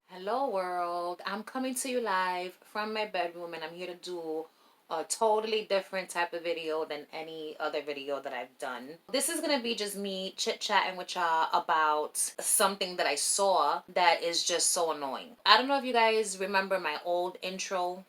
Hello, world. I'm coming to you live from my bedroom, and I'm here to do a totally different type of video than any other video that I've done. This is gonna be just me chit-chatting with y'all about something that I saw that is just so annoying. I don't know if you guys remember my old intro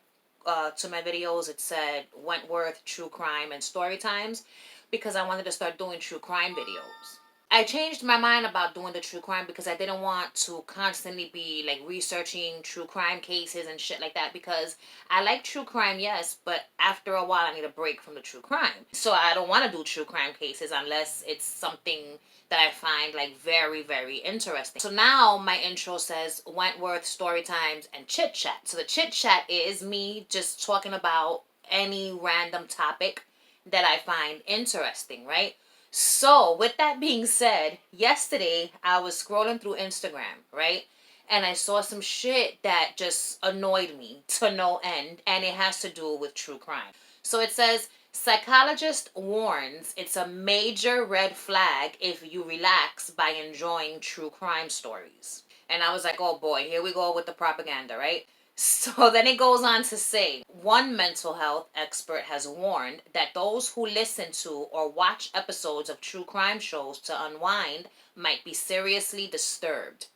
to my videos. It said Wentworth, True Crime, and Story Times because I wanted to start doing true crime videos. I changed my mind about doing the true crime because I didn't want to constantly be like researching true crime cases and shit like that, because I like true crime, yes, but after a while I need a break from the true crime. So I don't want to do true crime cases unless it's something that I find like very, very interesting. So now my intro says Wentworth, Story Times, and Chit Chat. So the Chit Chat is me just talking about any random topic that I find interesting, right? So, with that being said, yesterday I was scrolling through Instagram, right? And I saw some shit that just annoyed me to no end, and it has to do with true crime. So it says, psychologist warns it's a major red flag if you relax by enjoying true crime stories. And I was like, oh boy, here we go with the propaganda, right? So then it goes on to say, one mental health expert has warned that those who listen to or watch episodes of true crime shows to unwind might be seriously disturbed.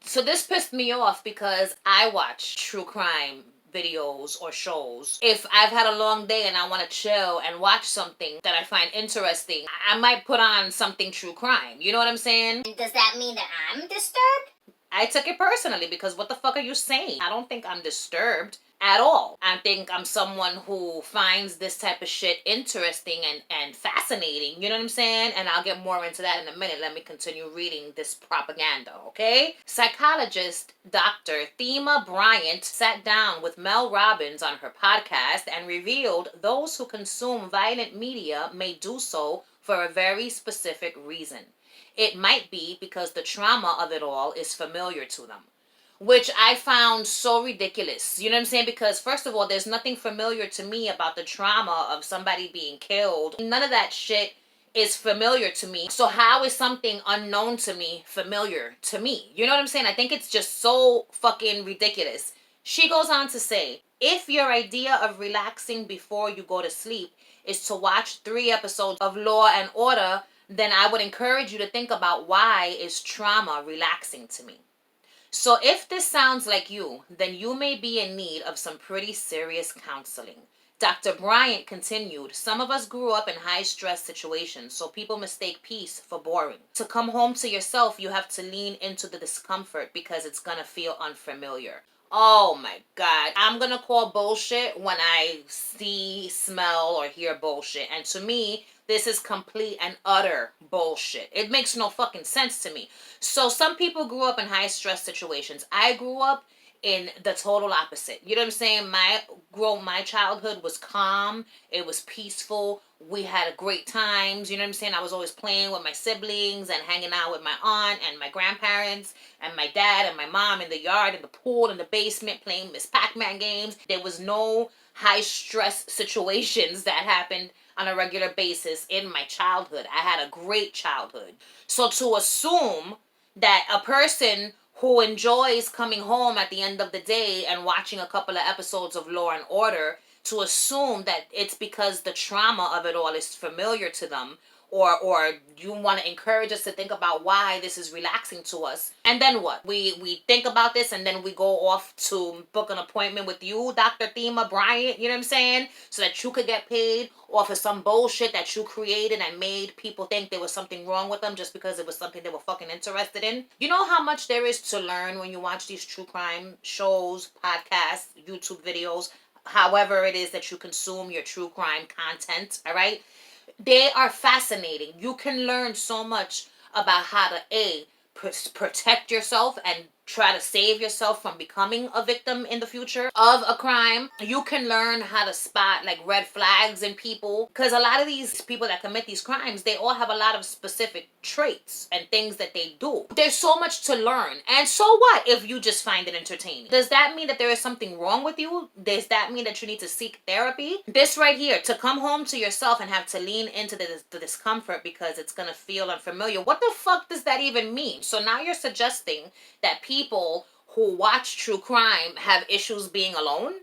So this pissed me off because I watch true crime videos or shows. If I've had a long day and I want to chill and watch something that I find interesting, I might put on something true crime. You know what I'm saying? Does that mean that I'm disturbed? I took it personally because what the fuck are you saying? I don't think I'm disturbed at all. I think I'm someone who finds this type of shit interesting and fascinating. You know what I'm saying? And I'll get more into that in a minute. Let me continue reading this propaganda, okay? Psychologist Dr. Thema Bryant sat down with Mel Robbins on her podcast and revealed those who consume violent media may do so for a very specific reason. It might be because the trauma of it all is familiar to them, which I found so ridiculous. You know what I'm saying? Because first of all, there's nothing familiar to me about the trauma of somebody being killed. None of that shit is familiar to me. So how is something unknown to me familiar to me? You know what I'm saying? I think it's just so fucking ridiculous. She goes on to say, if your idea of relaxing before you go to sleep is to watch 3 episodes of Law and Order, then I would encourage you to think about, why is trauma relaxing to me? So if this sounds like you, then you may be in need of some pretty serious counseling. Dr. Bryant continued, some of us grew up in high-stress situations, so people mistake peace for boring. To come home to yourself, you have to lean into the discomfort because it's gonna feel unfamiliar. Oh my God. I'm gonna call bullshit when I see, smell, or hear bullshit. And to me, this is complete and utter bullshit. It makes no fucking sense to me. So some people grew up in high stress situations. I grew up in the total opposite. You know what I'm saying? My childhood was calm. It was peaceful. We had great times. You know what I'm saying? I was always playing with my siblings and hanging out with my aunt and my grandparents and my dad and my mom in the yard, in the pool, in the basement, playing Miss Pac-Man games. There was no high stress situations that happened on a regular basis in my childhood. I had a great childhood. So to assume that a person who enjoys coming home at the end of the day and watching a couple of episodes of Law and Order, to assume that it's because the trauma of it all is familiar to them, or you want to encourage us to think about why this is relaxing to us. And then what? We think about this and then we go off to book an appointment with you, Dr. Thema Bryant, you know what I'm saying? So that you could get paid off of some bullshit that you created and made people think there was something wrong with them just because it was something they were fucking interested in. You know how much there is to learn when you watch these true crime shows, podcasts, YouTube videos, however it is that you consume your true crime content, all right? They are fascinating. You can learn so much about how to protect yourself and try to save yourself from becoming a victim in the future of a crime. You can learn how to spot like red flags in people, because a lot of these people that commit these crimes, they all have a lot of specific traits and things that they do. There's so much to learn. And so what if you just find it entertaining? Does that mean that there is something wrong with you? Does that mean that you need to seek therapy? This right here, to come home to yourself and have to lean into the discomfort because it's gonna feel unfamiliar. What the fuck does that even mean? So now you're suggesting that people who watch true crime have issues being alone?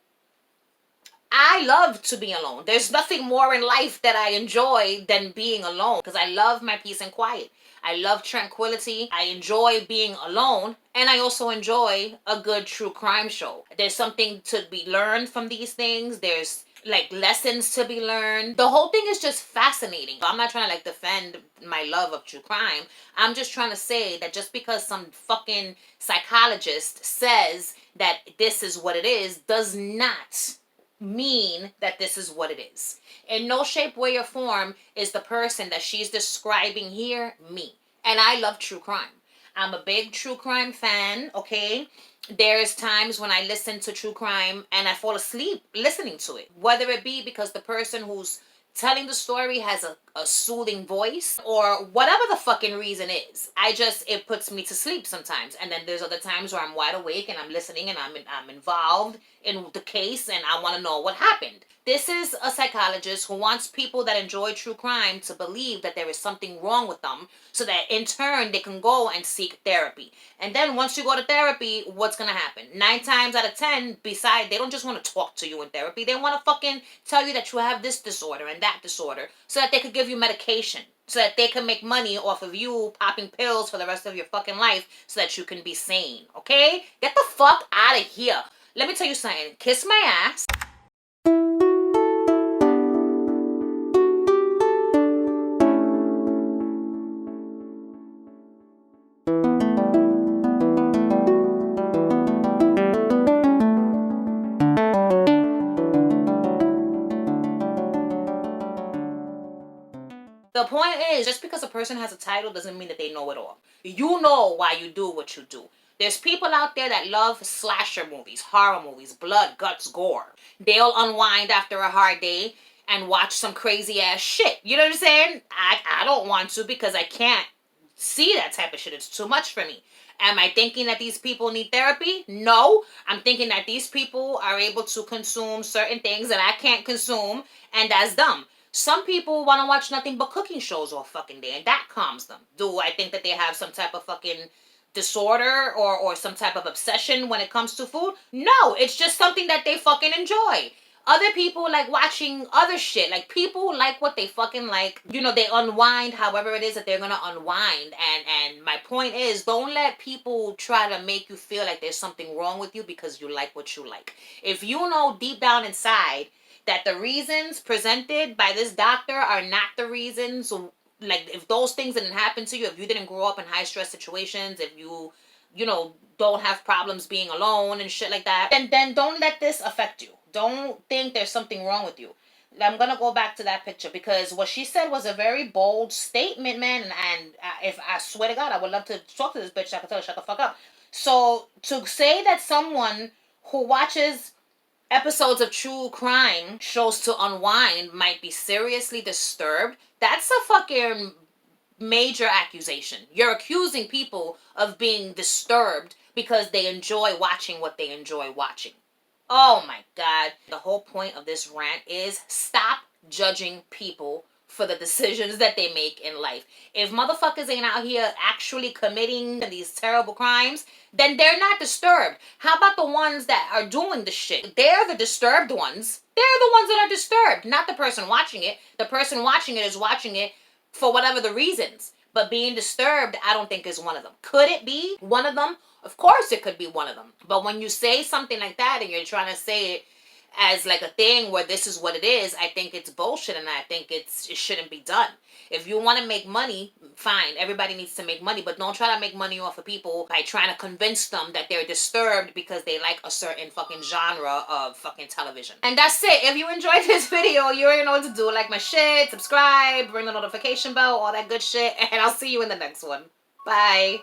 I love to be alone. There's nothing more in life that I enjoy than being alone, because I love my peace and quiet. I love tranquility. I enjoy being alone, and I also enjoy a good true crime show. There's something to be learned from these things. There's like lessons to be learned. The whole thing is just fascinating. I'm not trying to like defend my love of true crime. I'm just trying to say that just because some fucking psychologist says that this is what it is, does not mean that this is what it is. In no shape, way, or form is the person that she's describing here me. And I love true crime. I'm a big true crime fan, okay? There's times when I listen to true crime and I fall asleep listening to it. Whether it be because the person who's telling the story has a soothing voice, or whatever the fucking reason is. It puts me to sleep sometimes. And then there's other times where I'm wide awake and I'm listening and I'm involved in the case and I want to know what happened. This is a psychologist who wants people that enjoy true crime to believe that there is something wrong with them, so that in turn they can go and seek therapy. And then once you go to therapy, what's going to happen? 9 times out of 10, they don't just want to talk to you in therapy. They want to fucking tell you that you have this disorder and that disorder, so that they could give you medication, so that they can make money off of you popping pills for the rest of your fucking life so that you can be sane, okay? Get the fuck out of here. Let me tell you something. Kiss my ass. The point is, just because a person has a title doesn't mean that they know it all. You know why you do what you do. There's people out there that love slasher movies, horror movies, blood, guts, gore. They'll unwind after a hard day and watch some crazy ass shit. You know what I'm saying? I don't want to, because I can't see that type of shit. It's too much for me. Am I thinking that these people need therapy? No. I'm thinking that these people are able to consume certain things that I can't consume, and that's dumb. Some people want to watch nothing but cooking shows all fucking day, and that calms them. Do I think that they have some type of fucking disorder or some type of obsession when it comes to food? No, it's just something that they fucking enjoy. Other people like watching other shit. Like, people like what they fucking like. You know, they unwind however it is that they're gonna unwind. And my point is, don't let people try to make you feel like there's something wrong with you because you like what you like. If you know deep down inside that the reasons presented by this doctor are not the reasons, like if those things didn't happen to you, if you didn't grow up in high stress situations, if you know, don't have problems being alone and shit like that, then don't let this affect you. Don't think there's something wrong with you. I'm gonna go back to that picture, because what she said was a very bold statement, man. And if I swear to God, I would love to talk to this bitch. I could tell her shut the fuck up. So to say that someone who watches episodes of true crime shows to unwind might be seriously disturbed, that's a fucking major accusation. You're accusing people of being disturbed because they enjoy watching what they enjoy watching. Oh my God. The whole point of this rant is stop judging people for the decisions that they make in life. If motherfuckers ain't out here actually committing these terrible crimes, then they're not disturbed. How about the ones that are doing the shit? They're the disturbed ones. They're the ones that are disturbed, not the person watching it. The person watching it is watching it for whatever the reasons. But being disturbed, I don't think is one of them. Could it be one of them? Of course it could be one of them. But when you say something like that and you're trying to say it as like a thing where this is what it is, I think it's bullshit, and I think it shouldn't be done. If you want to make money, fine. Everybody needs to make money, but don't try to make money off of people by trying to convince them that they're disturbed because they like a certain fucking genre of fucking television. And that's it. If you enjoyed this video, you already know what to do. Like my shit, subscribe, ring the notification bell, all that good shit, and I'll see you in the next one. Bye.